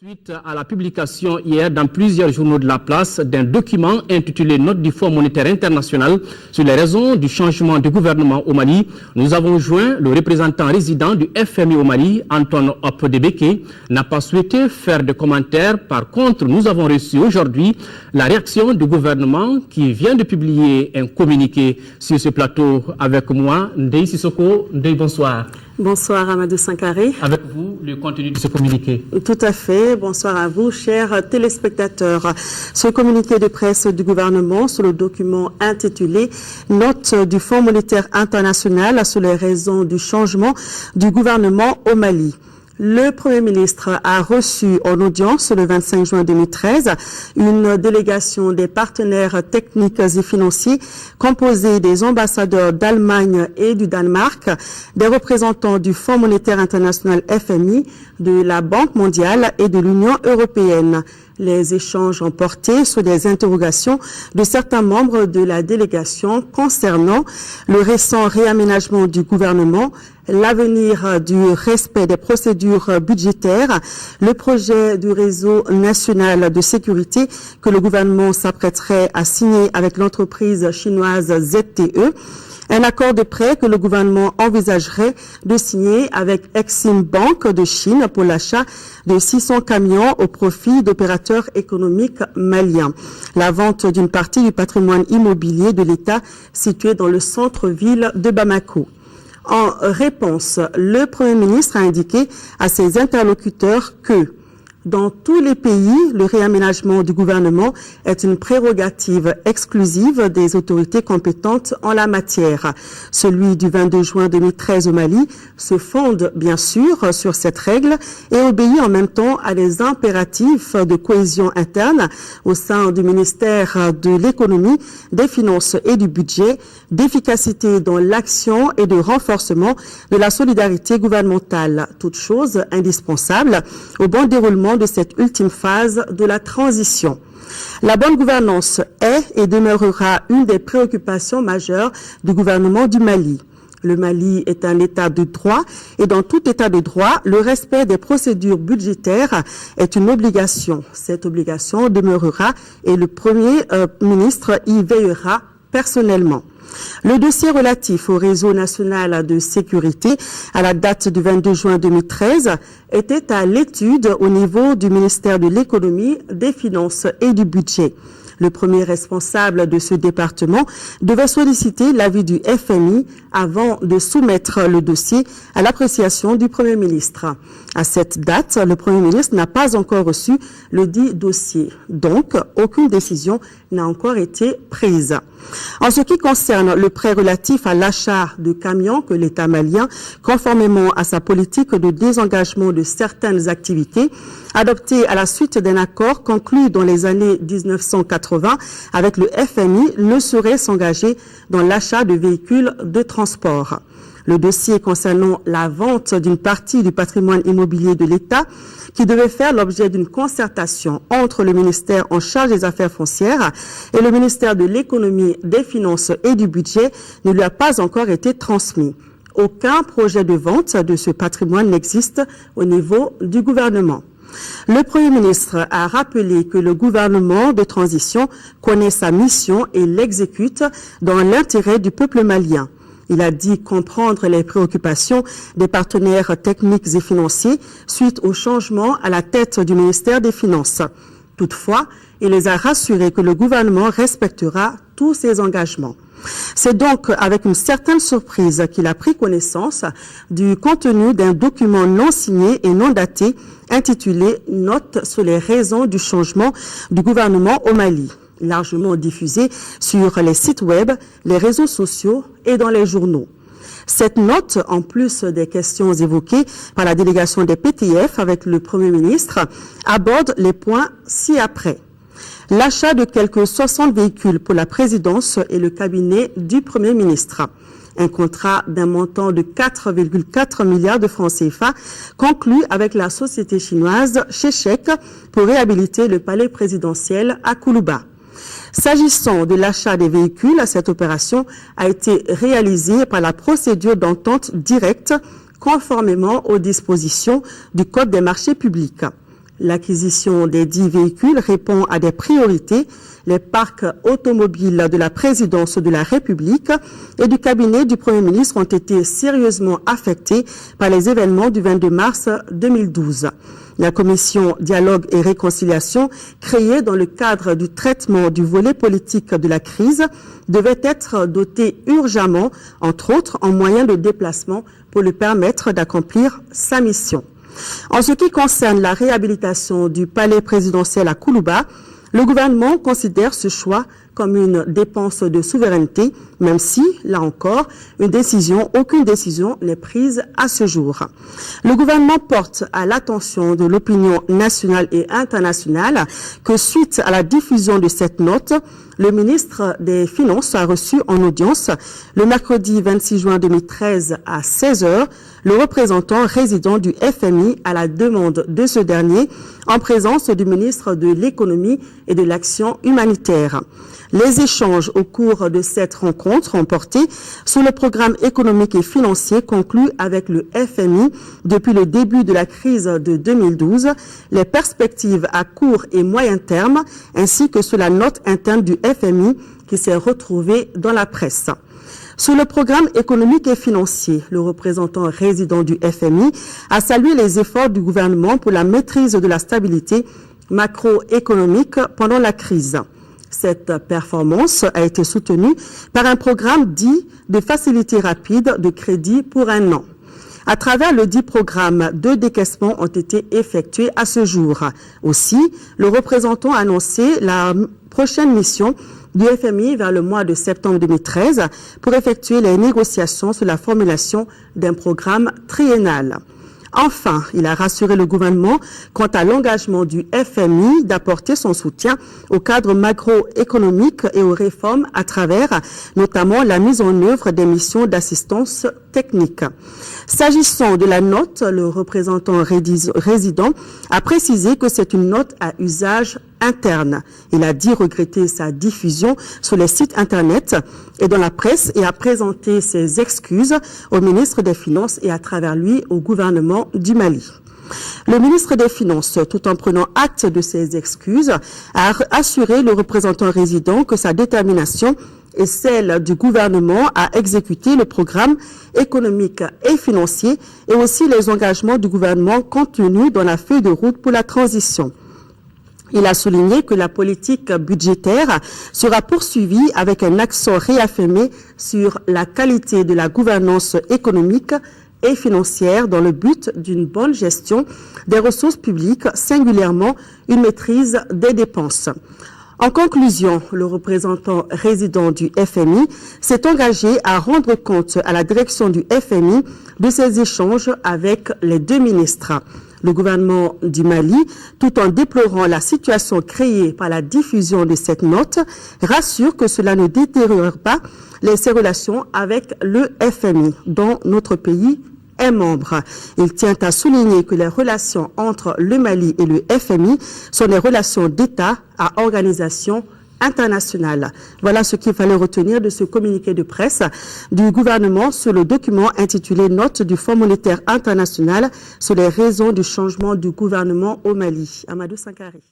Suite à la publication hier dans plusieurs journaux de la place d'un document intitulé « Note du Fonds monétaire international sur les raisons du changement de gouvernement au Mali », nous avons joint le représentant résident du FMI au Mali, Antoine Opdebeke, n'a pas souhaité faire de commentaires. Par contre, nous avons reçu aujourd'hui la réaction du gouvernement qui vient de publier un communiqué sur ce plateau avec moi. Ndeye Sissoko, Ndeye, bonsoir. Bonsoir Amadou Sankaré. Avec vous, le contenu de ce communiqué. Tout à fait. Bonsoir à vous, chers téléspectateurs. Ce communiqué de presse du gouvernement sur le document intitulé « Note du Fonds monétaire international sur les raisons du changement du gouvernement au Mali ». Le Premier ministre a reçu en audience le 25 juin 2013 une délégation des partenaires techniques et financiers composée des ambassadeurs d'Allemagne et du Danemark, des représentants du Fonds monétaire international FMI, de la Banque mondiale et de l'Union européenne. Les échanges ont porté sur des interrogations de certains membres de la délégation concernant le récent réaménagement du gouvernement, l'avenir du respect des procédures budgétaires, le projet du réseau national de sécurité que le gouvernement s'apprêterait à signer avec l'entreprise chinoise ZTE, un accord de prêt que le gouvernement envisagerait de signer avec Exim Bank de Chine pour l'achat de 600 camions au profit d'opérateurs économiques maliens. La vente d'une partie du patrimoine immobilier de l'État situé dans le centre-ville de Bamako. En réponse, le Premier ministre a indiqué à ses interlocuteurs que dans tous les pays, le réaménagement du gouvernement est une prérogative exclusive des autorités compétentes en la matière. Celui du 22 juin 2013 au Mali se fonde bien sûr sur cette règle et obéit en même temps à des impératifs de cohésion interne au sein du ministère de l'économie, des finances et du budget, d'efficacité dans l'action et de renforcement de la solidarité gouvernementale. Toute chose indispensable au bon déroulement de cette ultime phase de la transition. La bonne gouvernance est et demeurera une des préoccupations majeures du gouvernement du Mali. Le Mali est un État de droit et dans tout État de droit, le respect des procédures budgétaires est une obligation. Cette obligation demeurera et le Premier ministre y veillera personnellement. Le dossier relatif au réseau national de sécurité à la date du 22 juin 2013 était à l'étude au niveau du ministère de l'économie, des finances et du budget. Le premier responsable de ce département devait solliciter l'avis du FMI avant de soumettre le dossier à l'appréciation du Premier ministre. À cette date, le Premier ministre n'a pas encore reçu le dit dossier. Donc, aucune décision n'a encore été prise. En ce qui concerne le prêt relatif à l'achat de camions que l'État malien, conformément à sa politique de désengagement de certaines activités, adopté à la suite d'un accord conclu dans les années 1980 avec le FMI, ne saurait s'engager dans l'achat de véhicules de transport. Le dossier concernant la vente d'une partie du patrimoine immobilier de l'État, qui devait faire l'objet d'une concertation entre le ministère en charge des affaires foncières et le ministère de l'économie, des finances et du budget, ne lui a pas encore été transmis. Aucun projet de vente de ce patrimoine n'existe au niveau du gouvernement. Le Premier ministre a rappelé que le gouvernement de transition connaît sa mission et l'exécute dans l'intérêt du peuple malien. Il a dit comprendre les préoccupations des partenaires techniques et financiers suite au changement à la tête du ministère des Finances. Toutefois, il les a rassurés que le gouvernement respectera tous ses engagements. C'est donc avec une certaine surprise qu'il a pris connaissance du contenu d'un document non signé et non daté intitulé « Note sur les raisons du changement du gouvernement au Mali », largement diffusé sur les sites web, les réseaux sociaux et dans les journaux. Cette note, en plus des questions évoquées par la délégation des PTF avec le Premier ministre, aborde les points ci-après. L'achat de quelques 60 véhicules pour la présidence et le cabinet du Premier ministre. Un contrat d'un montant de 4,4 milliards de francs CFA conclu avec la société chinoise Sheshek pour réhabiliter le palais présidentiel à Koulouba. S'agissant de l'achat des véhicules, cette opération a été réalisée par la procédure d'entente directe conformément aux dispositions du Code des marchés publics. L'acquisition des 10 véhicules répond à des priorités. Les parcs automobiles de la présidence de la République et du cabinet du Premier ministre ont été sérieusement affectés par les événements du 22 mars 2012. La commission Dialogue et Réconciliation, créée dans le cadre du traitement du volet politique de la crise, devait être dotée urgemment, entre autres, en moyens de déplacement pour lui permettre d'accomplir sa mission. En ce qui concerne la réhabilitation du palais présidentiel à Koulouba, le gouvernement considère ce choix comme une dépense de souveraineté, même si, là encore, aucune décision n'est prise à ce jour. Le gouvernement porte à l'attention de l'opinion nationale et internationale que suite à la diffusion de cette note, le ministre des Finances a reçu en audience le mercredi 26 juin 2013 à 16h le représentant résident du FMI à la demande de ce dernier en présence du ministre de l'Économie et de l'Action humanitaire. Les échanges au cours de cette rencontre ont porté sur le programme économique et financier conclu avec le FMI depuis le début de la crise de 2012, les perspectives à court et moyen terme, ainsi que sur la note interne du FMI qui s'est retrouvée dans la presse. Sur le programme économique et financier, le représentant résident du FMI a salué les efforts du gouvernement pour la maîtrise de la stabilité macroéconomique pendant la crise. Cette performance a été soutenue par un programme dit de facilité rapide de crédit pour un an. À travers le dit programme, 2 décaissements ont été effectués à ce jour. Aussi, le représentant a annoncé la prochaine mission du FMI vers le mois de septembre 2013 pour effectuer les négociations sur la formulation d'un programme triennal. Enfin, il a rassuré le gouvernement quant à l'engagement du FMI d'apporter son soutien au cadre macroéconomique et aux réformes à travers notamment la mise en œuvre des missions d'assistance technique. S'agissant de la note, le représentant résident a précisé que c'est une note à usage interne. Il a dit regretter sa diffusion sur les sites internet et dans la presse et a présenté ses excuses au ministre des Finances et à travers lui au gouvernement du Mali. Le ministre des Finances, tout en prenant acte de ses excuses, a assuré le représentant résident que sa détermination est celle du gouvernement à exécuter le programme économique et financier et aussi les engagements du gouvernement contenus dans la feuille de route pour la transition. Il a souligné que la politique budgétaire sera poursuivie avec un accent réaffirmé sur la qualité de la gouvernance économique et financière dans le but d'une bonne gestion des ressources publiques, singulièrement une maîtrise des dépenses. En conclusion, le représentant résident du FMI s'est engagé à rendre compte à la direction du FMI de ses échanges avec les 2 ministres. Le gouvernement du Mali, tout en déplorant la situation créée par la diffusion de cette note, rassure que cela ne détériore pas ses relations avec le FMI, dont notre pays est membre. Il tient à souligner que les relations entre le Mali et le FMI sont des relations d'État à organisation internationale. Voilà ce qu'il fallait retenir de ce communiqué de presse du gouvernement sur le document intitulé « Note du Fonds monétaire international sur les raisons du changement du gouvernement au Mali ». Amadou Sankari.